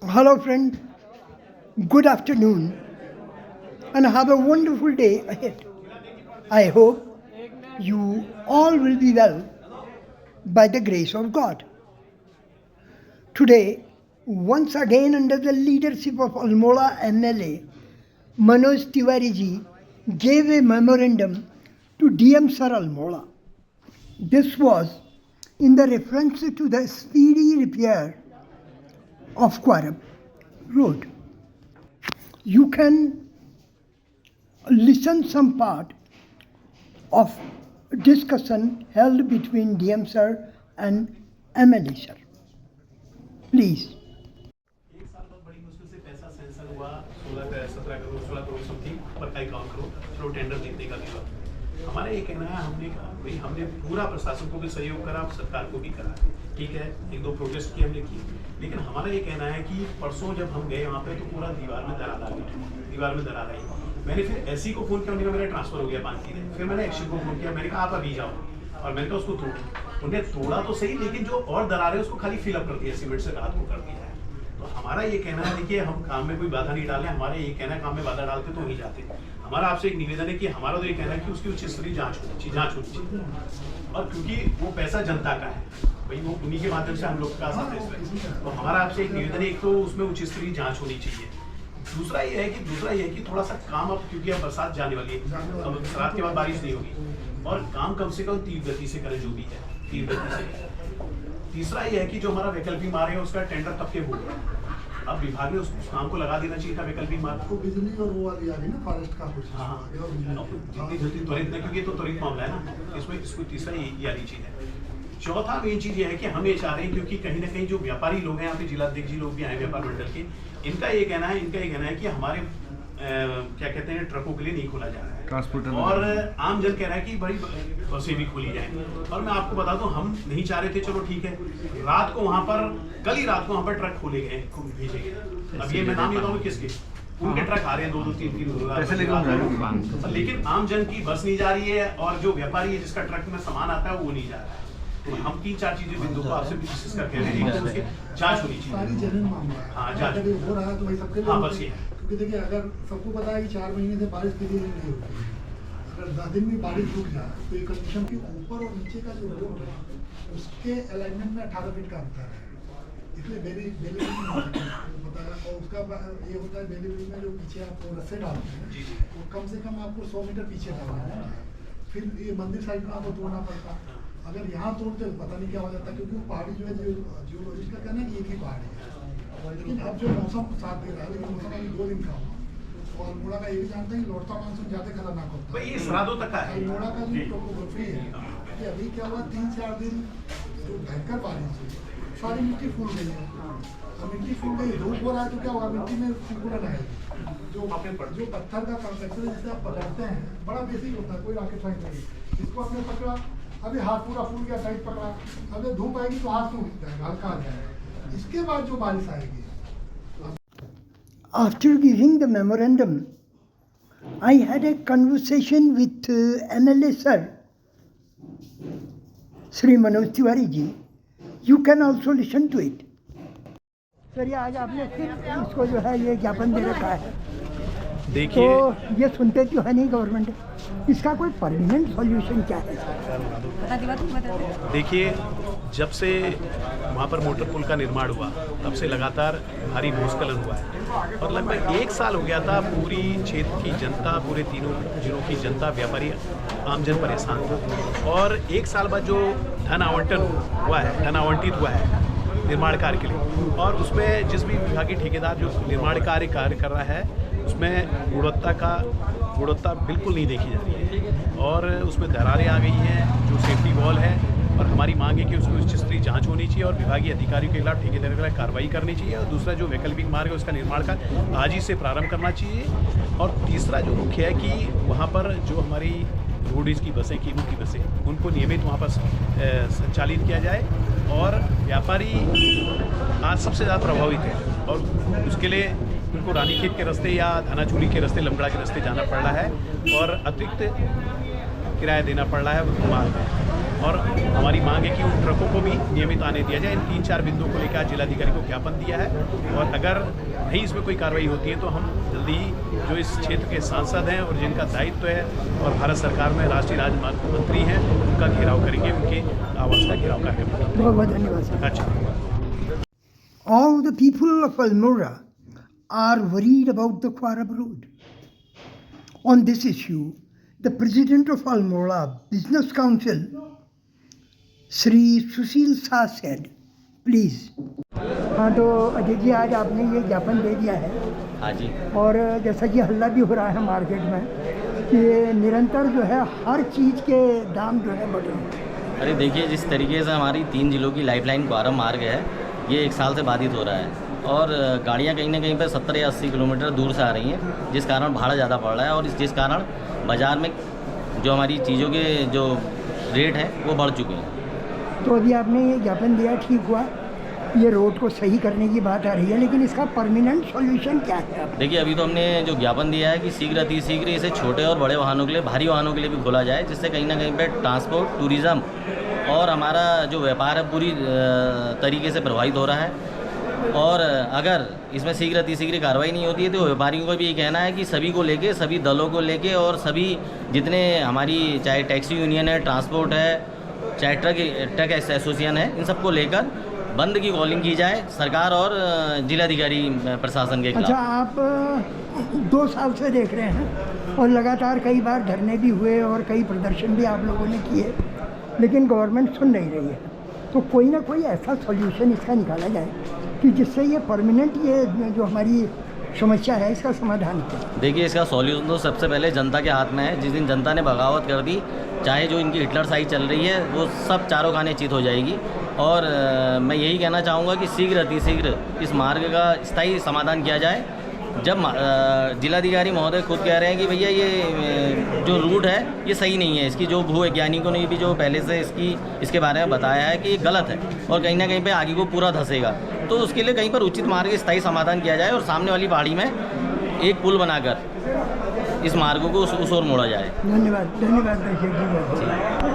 Hello, friend. Good afternoon, and have a wonderful day ahead. I hope you all will be well by the grace of God. Today, once again, under the leadership of Almora MLA, Manoj Tiwari ji gave a memorandum to DM Sir Almora. This was in the reference to the speedy repair of Quarab Road. You can listen some part of discussion held between DM sir and MLA sir. Please. एक साल बाद बड़ी मुश्किल से पैसा sanction हुआ 17 crore 16 crore something पर का 51 करोड़ चलो टेंडर जीतने का भी हुआ। हमारा ये कहना है हमने कहा भाई हमने पूरा प्रशासन को भी सहयोग करा सरकार को भी करा, ठीक है, एक दो प्रोटेस्ट किए हमने की, लेकिन हमारा ये कहना है कि परसों जब हम गए वहाँ पे तो पूरा दीवार में दरार आ गई, दीवार में दरार आई। मैंने फिर एससी को फोन किया, उन्होंने कहा मेरा ट्रांसफर हो गया 5 दिन। फिर मैंने एक्शन को फोन किया, मैंने कहा आप अभी जाओ, और मैंने कहा उसको तोड़ो। उन्हें तोड़ा तो सही, लेकिन जो और दरार है उसको खाली फिलअप कर दिया, सीमेंट से रात को कर दिया है। तो हमारा ये कहना है, देखिए हम काम में कोई बाधा नहीं डाले, हमारा ये कहना है काम में बाधा डालते तो नहीं जाते। हमारा आपसे एक निवेदन है कि हमारा तो ये कहना है कि उसकी उच्च स्तरीय जांच होनी चाहिए, और क्योंकि वो पैसा जनता का है भाई, वो उन्हीं के माध्यम से हम लोग का साथ है। तो हमारा आपसे एक निवेदन है, एक तो उसमें उच्च स्तरीय जांच होनी चाहिए। दूसरा ये है कि थोड़ा सा काम अब, क्योंकि अब बरसात जाने वाली है, अब बरसात के बाद बारिश नहीं होगी, और काम कम से कम तीव्र गति से करें, जो भी है तीव्र गति से। तीसरा ये है कि जो हमारा वैकल्पिक मार्ग है उसका टेंडर कब के होगा, अब विभाग ने उस काम को लगा देना चाहिए था वैकल्पिक मार्ग को। बिजली और वो वाली आ रही ना फॉरेस्ट का कुछ। हाँ, जितनी जल्दी त्वरित न, क्योंकि ये तो त्वरित मामला है ना, इसमें इसको तीसरा ये वाली चीज है। चौथा मेन चीज ये है कि हम ये चाह रहे हैं, क्योंकि कहीं ना कहीं जो व्यापारी लोग हैं यहाँ पे, जिलाध्यक्ष जी लोग भी आए व्यापार मंडल के, इनका ये कहना है कि हमारे क्या कहते हैं ट्रकों के लिए नहीं खोला जा रहा है, ट्रांसपोर्टर, और आम जन कह रहा है कि भाई बसें भी खोली जाए। और मैं आपको बता दूं, हम नहीं चाह रहे थे, चलो ठीक है, रात को वहाँ पर, कल ही रात को वहाँ पर ट्रक खोले गए, भेजे गए। अब ये मैं नाम बताऊँ किसके, उनके ट्रक आ रहे हैं 2-2 3-3, लेकिन आम जन की बस नहीं जा रही है, और जो व्यापारी है जिसका ट्रक में सामान आता है वो नहीं जा रहा है। तो हम 3-4 चीजें बिंदु को आपसे भी डिस्कस करके रहे हैं, उसकी जांच होनी चाहिए। सारी जनरल मामला है। हाँ, जांच हो रहा है तो भाई सबके लिए। हाँ, बस ये है। क्योंकि देखिए, अगर सबको पता है कि 4 महीने से बारिश के लिए नहीं होती, अगर 10 दिन में बारिश रुक जाए तो ये कंडीशन के ऊपर और नीचे का जो रोड है उसके अलाइनमेंट में 18 फीट का अंतर है, इसलिए बेली बताया। और उसका ये होता है बेली में जो पीछे आप रस्से डालते हैं वो कम से कम आपको 100 मीटर पीछे डालना है, फिर ये मंदिर साइड में आपको तोड़ना पड़ता। अगर यहाँ तोड़ते पता नहीं क्या हो जाता, क्योंकि वो पहाड़ी जो है जियोलॉजिस्ट का कहना है कि एक ही पहाड़ी है, लेकिन अब जो मौसम साथ दे रहा है, लेकिन मौसम अभी 2 दिन का हुआ। और अल्मोड़ा का ये भी जानते हैं कि लौटता मानसून ज्यादा खतरनाक होता है, ये श्राद्धों तक का है। अल्मोड़ा का जो टोपोग्राफी है कि अभी क्या हुआ, 3-4 दिन जो भयंकर बारिश हुई, सारी मिट्टी फूल गई है। अब मिट्टी फूल गई, धूप हो रहा है तो क्या होगा, मिट्टी में सिकुड़न है। जो पत्थर का कंस्ट्रक्चर जिसे आप पकड़ते हैं बड़ा बेसिक होता है, कोई रॉकेट साइंस नहीं। इसको आपने पकड़ा, अभी हाथ पूरा फूल गया, टाइट पकड़ा, अगर धूप आएगी तो हाथ सूख जाएगा, हल्का आ जाएगा। इसके बाद जो बारिश आएगी। After giving the memorandum, I had a conversation with MLA sir, Shri Manoj Tiwari ji. You can also listen to it. Sir, ये आज आपने फिर इसको जो है ये ज्ञापन दे रखा है, देखिए तो ये सुनते तो है नहीं गवर्नमेंट, इसका कोई परमानेंट सॉल्यूशन क्या है? देखिए, जब से वहाँ पर मोटर पुल का निर्माण हुआ तब से लगातार भारी भूस्खलन हुआ है, और लगभग 1 साल हो गया था। पूरी क्षेत्र की जनता, पूरे तीनों जिलों की जनता, व्यापारी, आमजन परेशान था। और 1 साल बाद जो धन आवंटित हुआ है निर्माण कार्य के लिए, और उसमें जिस भी विभागीय ठेकेदार जो निर्माण कार्य कर रहा है उसमें गुणवत्ता बिल्कुल नहीं देखी जा रही है, और उसमें दरारें आ गई हैं, जो सेफ्टी वॉल है। और हमारी मांग है कि उसकी उच्च स्तरीय जांच होनी चाहिए, और विभागीय अधिकारियों के खिलाफ, ठेकेदार के खिलाफ कार्रवाई करनी चाहिए। और दूसरा जो वैकल्पिक मार्ग है उसका निर्माण का आज ही से प्रारंभ करना चाहिए। और तीसरा जो मुख्य है कि वहाँ पर जो हमारी रोडवेज की बसें, केबल की बसें, उनको नियमित वहाँ पर संचालित किया जाए। और व्यापारी आज सबसे ज़्यादा प्रभावित है, और उसके लिए उनको रानीखेत के रास्ते या धनाचूली के रास्ते, लमगड़ा के रास्ते जाना पड़ रहा है। और अतिरिक्त किराया देना पड़ रहा है वो मार्ग है। और हमारी मांग है कि उन ट्रकों को भी नियमित आने दिया जाए। इन 3-4 बिंदुओं को लेकर आज जिलाधिकारी को ज्ञापन दिया है और अगर नहीं इसमें कोई कार्रवाई होती है तो हम जल्दी ही जो इस क्षेत्र के सांसद हैं और जिनका दायित्व है और भारत सरकार में राष्ट्रीय राजमार्ग मंत्री हैं उनका घेराव करेंगे, उनके आवास का घेराव करके। बहुत बहुत धन्यवाद सर। अच्छा। All the people of Almora are worried about the Kwarab Road. On this issue, the president of Almora Business Council, Sri Sushil Shah said, please. हाँ तो अजय जी आज आपने ये ज्ञापन दे दिया है। हाँ जी। और जैसा कि हल्ला भी हो रहा है मार्केट में कि निरंतर जो है हर चीज़ के दाम जो है बढ़ रहे हैं। अरे देखिए, जिस तरीके से हमारी 3 जिलों की लाइफलाइन क्वारम मार्ग है, ये 1 साल से बाधित हो रहा है और गाड़ियाँ कहीं ना कहीं पर 70 या 80 किलोमीटर दूर से आ रही हैं, जिस कारण भाड़ा ज़्यादा पड़ रहा है और जिस कारण बाज़ार में जो हमारी चीज़ों के जो रेट हैं वो बढ़ चुके हैं। तो अभी आपने ये ज्ञापन दिया, ठीक हुआ, ये रोड को सही करने की बात आ रही है, लेकिन इसका परमानेंट सॉल्यूशन क्या है? देखिए, अभी तो हमने जो ज्ञापन दिया है कि शीघ्र अतिशीघ्र इसे छोटे और बड़े वाहनों के लिए, भारी वाहनों के लिए भी खोला जाए, जिससे कहीं ना कहीं पे ट्रांसपोर्ट, टूरिज़्म और हमारा जो व्यापार है पूरी तरीके से प्रभावित हो रहा है। और अगर इसमें शीघ्र अतिशीघ्र कार्रवाई नहीं होती है तो व्यापारियों का भी ये कहना है कि सभी को लेके, सभी दलों को लेके और सभी जितने हमारी चाहे टैक्सी यूनियन है, ट्रांसपोर्ट है, चाहे ट्रक एसोसिएशन है, इन सबको लेकर बंद की कॉलिंग की जाए सरकार और जिलाधिकारी प्रशासन के खिलाफ। अच्छा, आप 2 साल से देख रहे हैं और लगातार कई बार धरने भी हुए और कई प्रदर्शन भी आप लोगों ने किए, लेकिन गवर्नमेंट सुन नहीं रही है। तो कोई ना कोई ऐसा सॉल्यूशन इसका निकाला जाए कि जिससे ये परमानेंट ये जो हमारी समस्या है इसका समाधान हो। देखिए, इसका सॉल्यूशन तो सबसे पहले जनता के हाथ में है। जिस दिन जनता ने बगावत कर दी, चाहे जो इनकी हिटलर साई चल रही है वो सब चारों खाने चित हो जाएगी। और मैं यही कहना चाहूँगा कि शीघ्र अतिशीघ्र इस मार्ग का स्थायी समाधान किया जाए। जब जिलाधिकारी महोदय खुद कह रहे हैं कि भैया ये जो रूट है ये सही नहीं है, इसकी जो भूवैज्ञानिकों ने भी जो पहले से इसके बारे में बताया है कि ये गलत है और कहीं ना कहीं पे आगे को पूरा धंसेगा, तो उसके लिए कहीं पर उचित मार्ग स्थायी समाधान किया जाए और सामने वाली पहाड़ी में एक पुल बनाकर इस मार्ग को उस ओर मोड़ा जाए। धन्यवाद, धन्यवाद।